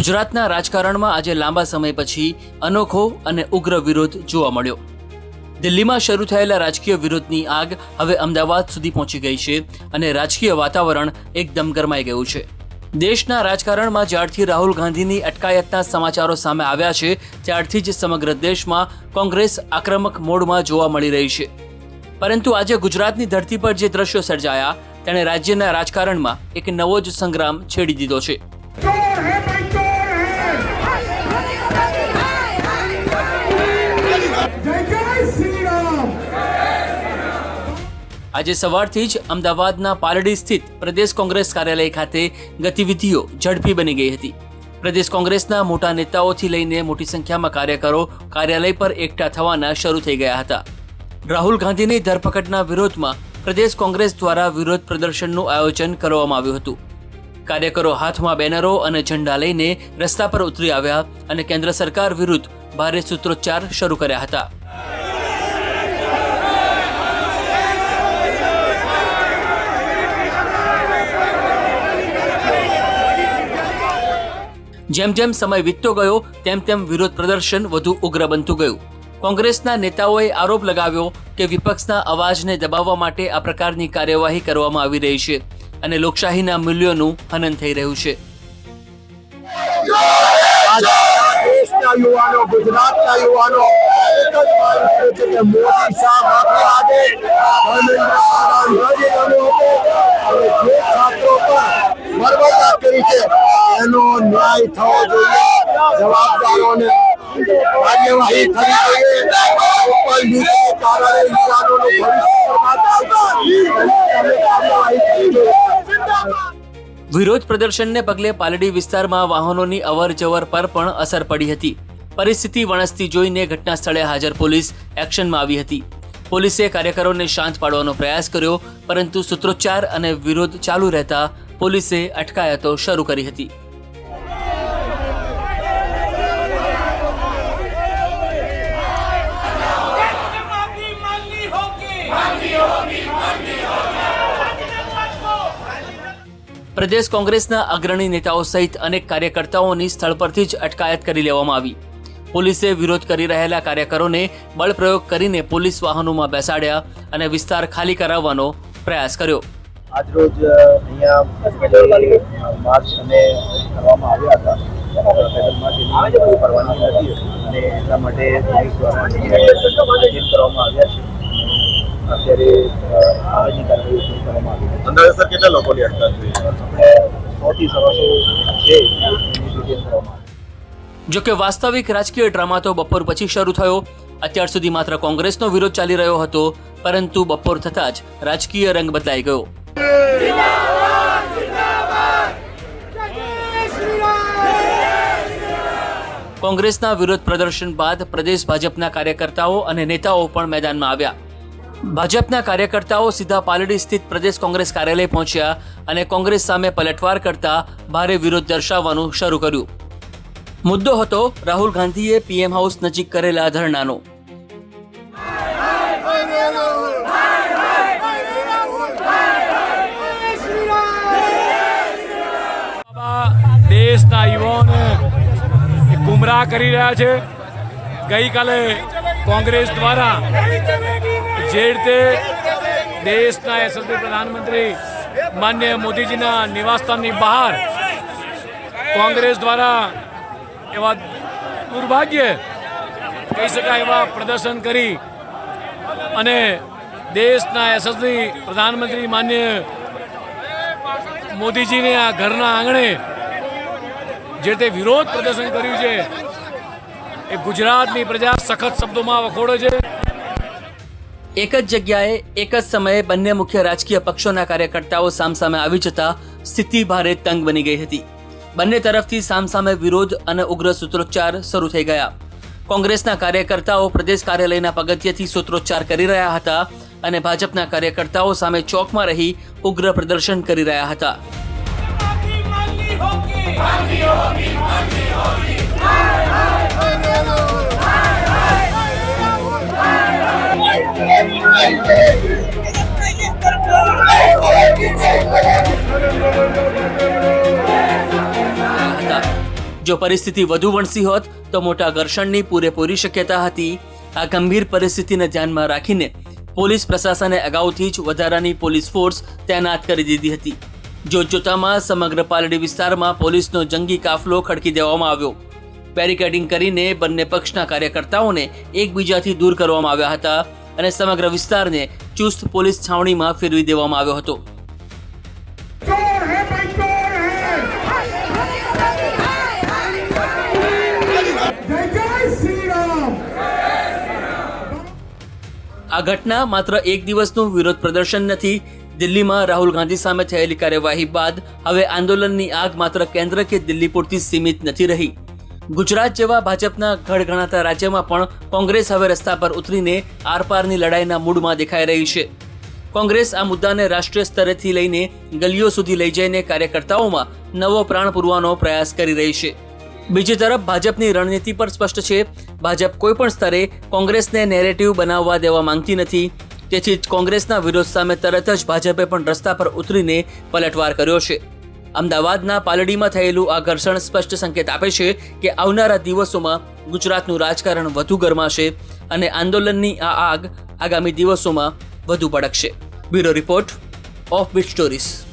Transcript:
ગુજરાતના રાજકારણમાં આજે લાંબા સમય પછી અનોખો અને ઉગ્ર વિરોધ જોવા મળ્યો। દિલ્હીમાં શરૂ થયેલા રાજકીય વિરોધની આગ હવે અમદાવાદ સુધી પહોંચી ગઈ છે અને રાજકીય વાતાવરણ એકદમ ગરમાઈ ગયું છે। દેશના રાજકારણમાં જ્યારથી રાહુલ ગાંધીની અટકાયતના સમાચારો સામે આવ્યા છે ત્યારથી જ સમગ્ર દેશમાં કોંગ્રેસ આક્રમક મોડમાં જોવા મળી રહી છે। પરંતુ આજે ગુજરાતની ધરતી પર જે દ્રશ્યો સર્જાયા તેણે રાજ્યના રાજકારણમાં એક નવો જ સંગ્રામ છેડી દીધો છે। આજે સવારથી જ અમદાવાદના પાલડી સ્થિત પ્રદેશ કોંગ્રેસ કાર્યાલય ખાતે ગતિવિધિઓ ઝડપી બની ગઈ હતી। પ્રદેશ કોંગ્રેસના મોટા નેતાઓથી લઈને મોટી સંખ્યામાં કાર્યકરો કાર્યાલય પર એકઠા થવાના શરૂ થઈ ગયા હતા। રાહુલ ગાંધીની ધરપકડના વિરોધમાં પ્રદેશ કોંગ્રેસ દ્વારા વિરોધ પ્રદર્શનનું આયોજન કરવામાં આવ્યું હતું। કાર્યકરો હાથમાં બેનરો અને ઝંડા લઈને રસ્તા પર ઉતરી આવ્યા અને કેન્દ્ર સરકાર વિરુદ્ધ ભારે સૂત્રોચ્ચાર શરૂ કર્યા હતા। જેમ જેમ સમય વીતતો ગયો તેમ તેમ વિરોધ પ્રદર્શન વધુ ઉગ્ર બનતું ગયું। કોંગ્રેસના નેતાઓએ આરોપ લગાવ્યો કે વિપક્ષના અવાજને દબાવવા માટે આ પ્રકારની કાર્યવાહી કરવામાં આવી રહી છે અને લોકશાહીના મૂલ્યોનું હનન થઈ રહ્યું છે। દેશના યુવાનો, ગુજરાતના યુવાનો એક જ માંગ કરે છે કે મોદી સાહેબ આજે ધર્મેન્દ્ર પ્રધાન હવે જે છાત્રો પર બર્બરતા કરી છે એનો ન્યાય થવો જોઈએ। જવાબદારોને કાર્યવાહી થવી જોઈએ। ઉપર નીચે કારણે યુવાનોનું ભવિષ્ય બરબાદ થાય। વિરોધ પ્રદર્શનને પગલે પાલડી વિસ્તારમાં વાહનોની અવરજવર પર પણ અસર પડી હતી। પરિસ્થિતિ વણસતી જોઈને ઘટના સ્થળે હાજર પોલીસ એક્શનમાં આવી હતી। પોલીસે કાર્યકરોને શાંત પાડવાનો પ્રયાસ કર્યો પરંતુ સૂત્રોચ્ચાર અને વિરોધ ચાલુ રહેતા પોલીસે અટકાયતો શરૂ કરી હતી। પ્રદેશ કોંગ્રેસના અગ્રણી નેતાઓ સહિત અનેક કાર્યકર્તાઓની સ્થળ પરથી જ અટકાયત કરી લેવામાં આવી। પોલીસે વિરોધ કરી રહેલા કાર્યકરોને બળપ્રયોગ કરીને પોલીસ વાહનોમાં બેસાડ્યા અને વિસ્તાર ખાલી કરાવવાનો પ્રયાસ કર્યો। આજરોજ અહીંયા માર્ચ અને કરવામાં આવ્યા હતા પેદલ માર્ચની કોઈ પરવાનગી નથી અને એટલા માટે પોલીસ દ્વારા કરવામાં આવ્યા છે। અત્યારે આગળની કાર્યવાહી શરૂ કરવામાં આવી છે। અંદાજે સર કેટલા લોકોની અટકાયત થઈ? આપણે 100 થી 150 છે કરવામાં આવી। જો કે વાસ્તવિક રાજકીય ડ્રામા તો બપોર પછી શરૂ થયો। અત્યાર સુધી માત્ર કોંગ્રેસનો વિરોધ ચાલી રહ્યો હતો પરંતુ બપોર થતાં જ રાજકીય રંગ બદલાઈ ગયો। કોંગ્રેસના વિરોધ પ્રદર્શન બાદ પ્રદેશ ભાજપના કાર્યકર્તાઓ અને નેતાઓ પણ મેદાનમાં આવ્યા। ભાજપના કાર્યકર્તાઓ સીધા પાલડી સ્થિત પ્રદેશ કોંગ્રેસ કાર્યાલય પહોંચ્યા અને કોંગ્રેસ સામે પલટવાર કરતા ભારે વિરોધ દર્શાવવાનું શરૂ કર્યું। મુદ્દો હતો રાહુલ ગાંધીએ પીએમ હાઉસ નજીક કરેલા ધરણાનો। દેશના યુવાઓને ગુમરાહ કરી રહ્યા છે। ગઈકાલે કોંગ્રેસ દ્વારા જે રીતે દેશના યશસ્વી પ્રધાનમંત્રી માન્ય મોદીજીના નિવાસસ્થાનની બહાર કોંગ્રેસ દ્વારા એવા દુર્ભાગ્ય કહી શકાય એવા પ્રદર્શન કરી અને દેશના યશસ્વી પ્રધાનમંત્રી માન્ય મોદીજીને આ ઘરના આંગણે જે રીતે વિરોધ પ્રદર્શન કર્યું છે એ ગુજરાતની પ્રજા સખત શબ્દોમાં વખોડે છે। એક જ જગ્યાએ એક જ સમયે બંને મુખ્ય રાજકીય પક્ષોના કાર્યકર્તાઓ સામસામે આવી જતા સ્થિતિ ભારે તંગ બની ગઈ હતી। બંને તરફથી સામસામે વિરોધ અને ઉગ્ર સૂત્રોચ્ચાર શરૂ થઈ ગયા। કોંગ્રેસના કાર્યકર્તાઓ પ્રદેશ કાર્યાલયના પગથિયેથી સૂત્રોચ્ચાર કરી રહ્યા હતા અને ભાજપના કાર્યકર્તાઓ સામે ચોકમાં રહી ઉગ્ર પ્રદર્શન કરી રહ્યા હતા। જો પરિસ્થિતિ વધુ વણસી હોત તો મોટા ઘર્ષણની પૂરેપૂરી શક્યતા હતી. આ ગંભીર પરિસ્થિતિને ધ્યાનમાં રાખીને પોલીસ પ્રશાસને અગાઉથી જ વધારાની પોલીસ ફોર્સ તૈનાત કરી દીધી હતી. જોતજોતામાં સમગ્ર પાલડી વિસ્તારમાં પોલીસનો જંગી કાફલો ખડકી દેવામાં આવ્યો. બેરિકેડિંગ કરીને બંને પક્ષના કાર્યકર્તાઓને એકબીજાથી દૂર કરવામાં આવ્યા હતા અને સમગ્ર વિસ્તારને ચુસ્ત પોલીસ છાવણીમાં ફેરવી દેવામાં આવ્યો હતો. આ ઘટના માત્ર એક દિવસનું વિરોધ પ્રદર્શન નથી. દિલ્હીમાં રાહુલ ગાંધી સામે થયેલી કાર્યવાહી બાદ હવે આંદોલનની આગ માત્ર કેન્દ્ર કે દિલ્હી પૂરતી સીમિત નથી રહી. ગુજરાત જેવા ભાજપના ગઢ ગણાતા રાજ્યમાં પણ કોંગ્રેસ હવે રસ્તા પર ઉતરીને આરપારની લડાઈના મૂડમાં દેખાઈ રહી છે. કોંગ્રેસ આ મુદ્દાને રાષ્ટ્રીય સ્તરેથી લઈને ગલીઓ સુધી લઈ જઈને કાર્યકર્તાઓમાં નવો પ્રાણ પૂરવાનો પ્રયાસ કરી રહી છે. બીજી તરફ ભાજપની રણનીતિ પર સ્પષ્ટ છે. ભાજપ કોઈ પણ સ્તરે કોંગ્રેસને નેરેટિવ બનાવવા દેવા માંગતી નથી. તેથી જ કોંગ્રેસના વિરોધ સામે તરત જ ભાજપે પણ રસ્તા પર ઉતરીને પલટવાર કર્યો છે. અમદાવાદના પાલડીમાં થયેલું આ ઘર્ષણ સ્પષ્ટ સંકેત આપે છે કે આવનારા દિવસોમાં ગુજરાતનું રાજકારણ વધુ ગરમાશે અને આંદોલનની આ આગ આગામી દિવસોમાં વધુ ભડકશે. Bureau report, off beat stories.